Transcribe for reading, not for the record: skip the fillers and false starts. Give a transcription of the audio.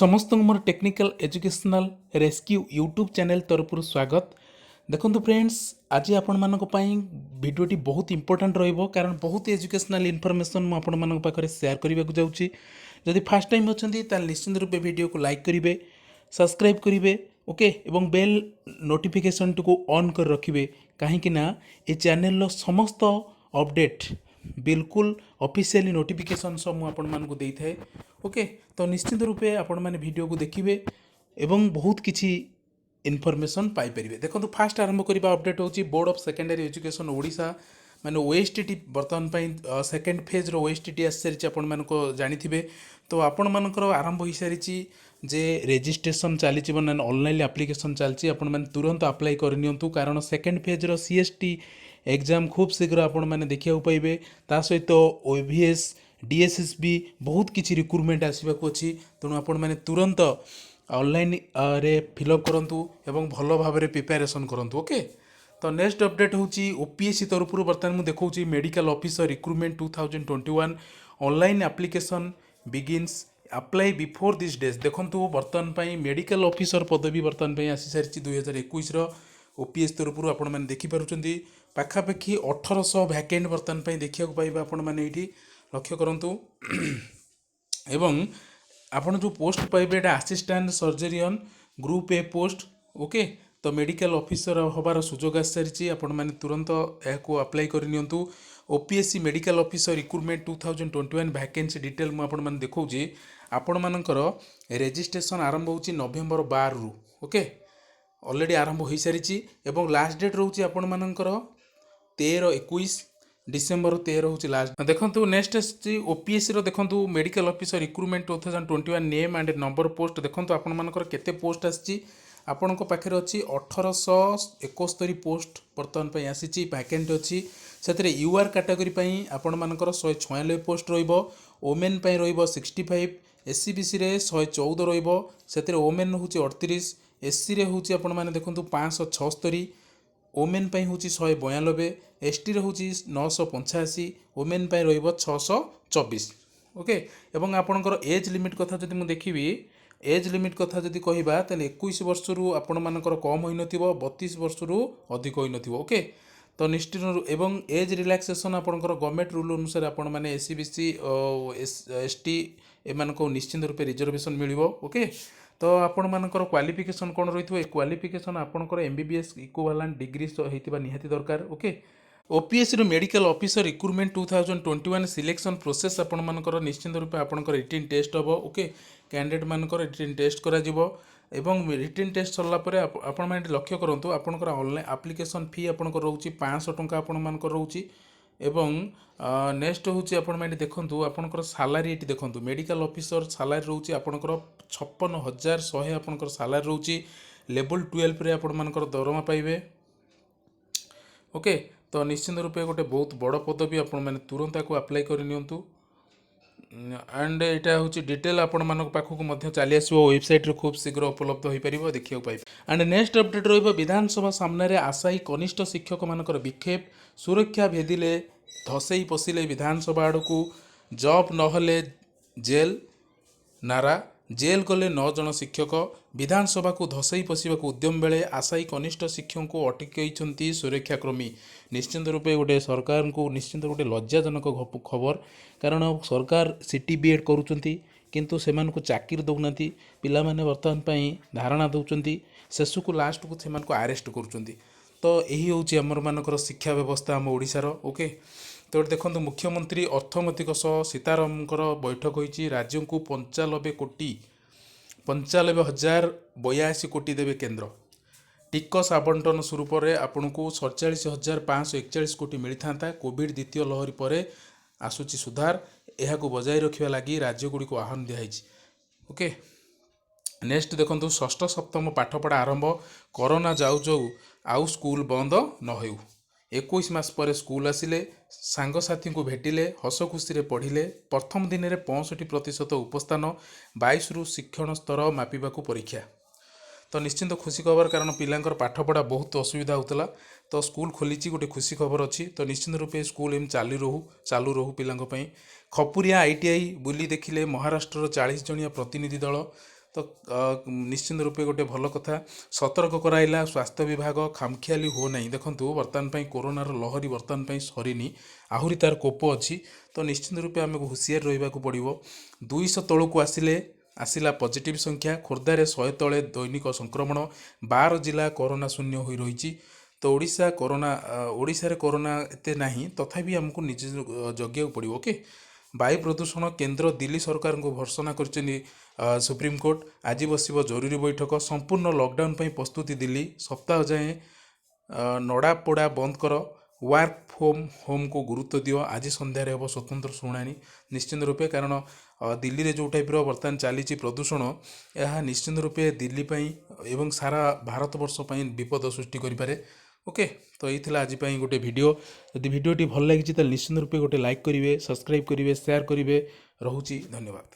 समस्त more technical educational rescue YouTube channel तरफ स्वागत। देखो फ्रेंड्स, आज आपण मानक पई वीडियोटी बहुत इंपोर्टेंट रहिबो कारण बहुत एजुकेशनल इनफॉरमेशन मु आपण मानक पाखरे शेयर करबा को जाउची। जदि फर्स्ट टाइम अछंती ताल निश्चित रूपे वीडियो को लाइक करिवे, सब्सक्राइब करिवे, ओके, एवं बेल नोटिफिकेशन को ऑन कर रखिवे काहे कि ना ए चैनल लो समस्त अपडेट बिल्कुल ऑफिशियली नोटिफिकेशन सब मु आपण मान को देई थाए। ओके, तो निश्चित रूपे आपण माने वीडियो को देखिए एवं बहुत किछि इनफॉरमेशन पाई परिबे। देखो फास्ट आरंभ करबा अपडेट होची board of secondary education Odisha माने ओएसटीटी वर्तमान पई सेकेंड फेज रो ओएसटीटी आसरिची आपण मान को जानिथिबे। तो आपण मानकर आरंभ होई सारिची जे रजिस्ट्रेशन चली ऑनलाइन एप्लिकेशन चलती आपण मैंने तुरंत अप्लाई करनियंतु कारण सेकेंड फेज रो सीएसटी एग्जाम खूब शीघ्र आपण मैंने देखा पाइबे। ता सहित ओवीएस डीएसएस भी बहुत किसी रिक्रुटमेंट आसवा अच्छी, तेणु आपण मैंने तुरंत ऑनलाइन रे फिलअप करंतु एवं भल भाव में प्रिपेरेसन करंतु। ओके, तो नेक्स्ट अपडेट होची ओपीएससी तरफ बर्तमान मुझे देखा medical officer recruitment 2021 online application begins apply before this days. देखो बर्तमान पई मेडिकल ऑफिसर पदवी बर्तमान पई आसी सारी 2021 ओपीएस तरफ आपण मैंने देखिपारुचंदी पाखापाखि 1800 वैकेंट बर्तमान पई देखा पाइबा आपण मैंने ये लक्ष्य करंतु। एवं आपण जो पोस्ट पाइबे assistant surgeon group A post. Okay, तो मेडिकल ऑफिसर हबार सुजोग आसी सारी आपण मैंने तुरंत या अप्लाई करनियंतु। OPSC medical officer recruitment 2021 vacancy detail मुझे देखा आपण मानकर रजिस्ट्रेशन आरंभ होची नवेम्बर 12 रु। ओके, ऑलरेडी आरंभ हो सारी एवं लास्ट डेट रोचे आपण मानकर 13-21 डिसेम्बर 13 हूँ लास्ट। देखो नेक्स्ट ओपीएससी देखो medical officer recruitment 2021 name and number post. देखो आपण मानकर केते पोस्ट आसी आपण पाखे अच्छी 1871 पोस्ट बर्तमान पे आसी वैकेंट अच्छी। से यूआर कैटेगरी आपण मानकर 196 पोस्ट रहिबो, ओमेन पे रहिबो 65, एससीबीसी रे 114 रहिबो, से ओमेन हूँ 38, एससी रे हूँ आपण माने देखो 576, ओमेन पे हूँ 192, एसटी रे हूँ 985, ओमेन पे रहिबो 624। ओके, एवं आपणकर एज लिमिट कथा जदि मु देखिबी एज लिमिट कथा जदि कहबा ताले 21 वर्ष रु आपण मानकर कम होई नथिबो, 32 वर्ष रु अधिक होई नथिबो। ओके, तो निश्चित एवं एज रिलैक्सेशन आपणकर गवर्नमेंट रूल अनुसार आपण माने एससीबीसी एसटी एमान को निश्चित रूपे रिजर्वेशन मिलिबो। ओके, तो आपण मानकर क्वालिफिकेशन कोन रहिथो ए क्वालिफिकेशन आपणकर एमबीबीएस इक्विवेलेंट डिग्री हेतिबा निहाती दरकार। ओके, ओपीएससी रो medical officer recruitment 2021 selection process आपण मानकर निश्चित रूपे आपणकर रिटन टेस्ट हबो। ओके, कैंडिडेट मानकर रिटन टेस्ट करा जिवो एवं रिटन टेस्ट सरला परे आपण माने लक्ष्य करंतु आपणकर ऑनलाइन एप्लिकेशन फी आपणकर रहउची 500 टंका आपण मानकर रहउची। एवं नेक्स्ट होची आपण माने देखंतु आपणकर सैलरी एटी देखंतु मेडिकल ऑफिसर सैलरी रहउची आपणकर 56,100 आपणकर सैलरी रहउची। लेवल 12 रे आपण मानकर दरमा पाइबे। ओके, तो निश्चित रूपे गोटे बहुत बड़ पदवी आपण माने तुरंत को अप्लाई करनियंतु। एंड यहाँ हूँ डिटेल आपण मान पाखक चली आसो वेबसाइट रे खूब शीघ्र उपलब्ध हो पार देखा पाइबे। एंड नेक्स्ट अपडेट रही विधानसभा सामने आशायी कनिष्ठ शिक्षक मानकर विक्षेप, सुरक्षा भेदिले धसई पशिले विधानसभा आड़ को, जॉब नहले जेल नारा, जेल गले 9 जन शिक्षक, विधानसभा को धसई पशिबा उद्यम बेले आशायी कनिष्ठ शिक्षक को अटकई सुरक्षाकर्मी। निश्चित रूपे गोटे सरकार को निश्चित गोटे लज्जाजनक खबर कारण सरकार सीटी बीएड करुँच किंतु से चाकरी दौना पिला माने वर्तमान पई धारणा दौरान शेष को लास्ट को से आरेस्ट करुँच। तो यही हूँ आमर मानकर शिक्षा व्यवस्था आम ओडिशार। ओके, तो देखो मुख्यमंत्री अर्थमंत्री सीतारामकर बैठक होती राज्य को 95,082 कोटी देवे केंद्र। टिकस आवंटन स्वरूप आपन को 47,541 कोटी मिलता। कोविड द्वितीय लहरी पर आसूची सुधार यह बजाय रखा लगी राज्य गुड़ी को आह्वान दिखाई। ओके, नेक्स्ट देखो षष्ठ सप्तम पाठपढ़ा आरंभ, कोरोना जाऊ जाऊ आउ स्कूल बंद न हो। 21 मास पर स्कूल आसिले, सांगसाथी को भेटिले, हस खुशी पढ़िले। प्रथम दिन में 65% उपस्थान, 22 रु शिक्षण स्तर मापिबा परीक्षा। तो निश्चिंत खुशी खबर कारण पिलांकर पाठपढ़ा बहुत असुविधा होता। तो स्कूल खोली गोटे खुशी खबर अच्छी। तो निश्चित रूपे स्कूल एम चालू रहू पिलांक पई। खपुरिया आईटीआई बुली देखिले महाराष्ट्र 40 जणिया प्रतिनिधि दल। ତ ନିଶ୍ଚିନ୍ତ ରୂପେ ଗୋଟେ ଭଲ କଥା ସତର୍କ କରାଇଲା ସ୍ୱାସ୍ଥ୍ୟ ବିଭାଗ ଖାମଖିଆଲି ହୁଅ ନାହିଁ। ଦେଖନ୍ତୁ ବର୍ତ୍ତମାନ ପାଇଁ କୋରୋନାର ଲହରୀ ବର୍ତ୍ତମାନ ପାଇଁ ସରିନି, ଆହୁରି ତାର କୋପ ଅଛି। ତ ନିଶ୍ଚିନ୍ତ ରୂପେ ଆମକୁ ହୁସିଆର ରହିବାକୁ ପଡ଼ିବ। 200 ତଳକୁ ଆସିଲା ପଜିଟିଭ ସଂଖ୍ୟା, ଖୋର୍ଦ୍ଧାରେ 100 ତଳେ ଦୈନିକ ସଂକ୍ରମଣ, 12 ଜିଲ୍ଲା କରୋନା ଶୂନ୍ୟ ହୋଇ ରହିଛି। ତ ଓଡ଼ିଶାରେ କରୋନା ଏତେ ନାହିଁ, ତଥାପି ଆମକୁ ନିଜେ ଜଗିବାକୁ ପଡ଼ିବ। ଓକେ, ବାୟୁ ପ୍ରଦୂଷଣ କେନ୍ଦ୍ର ଦିଲ୍ଲୀ ସରକାରଙ୍କୁ ଭର୍ତ୍ସନା କରିଛନ୍ତି ସୁପ୍ରିମକୋର୍ଟ। ଆଜି ବସିବ ଜରୁରୀ ବୈଠକ, ସମ୍ପୂର୍ଣ୍ଣ ଲକଡାଉନ ପାଇଁ ପ୍ରସ୍ତୁତି ଦିଲ୍ଲୀ, ସପ୍ତାହ ଯାଏଁ ନଡ଼ା ପୋଡ଼ା ବନ୍ଦ କର, ୱାର୍କ ଫ୍ରମ୍ ହୋମକୁ ଗୁରୁତ୍ୱ ଦିଅ। ଆଜି ସନ୍ଧ୍ୟାରେ ହେବ ସ୍ୱତନ୍ତ୍ର ଶୁଣାଣି ନିଶ୍ଚିନ୍ତ ରୂପେ, କାରଣ ଦିଲ୍ଲୀରେ ଯେଉଁ ଟାଇପ୍ର ବର୍ତ୍ତମାନ ଚାଲିଛି ପ୍ରଦୂଷଣ, ଏହା ନିଶ୍ଚିନ୍ତ ରୂପେ ଦିଲ୍ଲୀ ପାଇଁ ଏବଂ ସାରା ଭାରତବର୍ଷ ପାଇଁ ବିପଦ ସୃଷ୍ଟି କରିପାରେ। ଓକେ, ତ ଏଇ ଥିଲା ଆଜି ପାଇଁ ଗୋଟେ ଭିଡ଼ିଓ। ଯଦି ଭିଡ଼ିଓଟି ଭଲ ଲାଗିଛି ତାହେଲେ ନିଶ୍ଚିନ୍ତ ରୂପେ ଗୋଟେ ଲାଇକ୍ କରିବେ, ସବସ୍କ୍ରାଇବ୍ କରିବେ, ସେୟାର କରିବେ। ରହୁଛି, ଧନ୍ୟବାଦ।